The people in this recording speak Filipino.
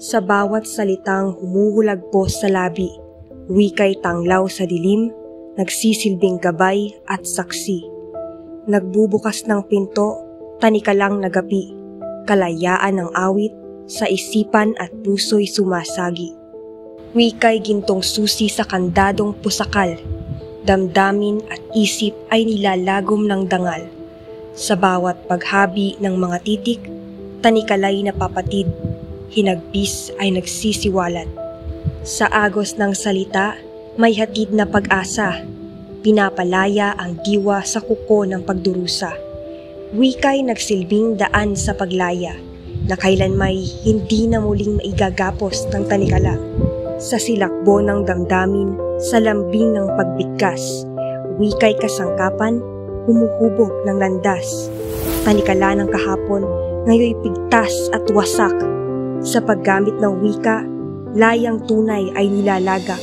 Sa bawat salitang humuhulagpos sa labi, wika'y tanglaw sa dilim, nagsisilbing gabay at saksi. Nagbubukas ng pinto, tanikalang nagapi, kalayaan ng awit, sa isipan at puso'y sumasagi. Wika'y gintong susi sa kandadong pusakal, damdamin at isip ay nilalagom ng dangal. Sa bawat paghabi ng mga titik, tanikalay napapatid, hinagpis ay nagsisiwalat. Sa agos ng salita, may hatid na pag-asa, pinapalaya ang diwa sa kuko ng pagdurusa. Wika'y nagsilbing daan sa paglaya, na kailanmay hindi na muling maigagapos ng tanikala. Sa silakbo ng damdamin, sa lambing ng pagbigkas, wika'y kasangkapan, humuhubog ng landas. Tanikala ng kahapon, ngayoy pigtas at wasak. Sa paggamit ng wika, layang tunay ay nilalagak.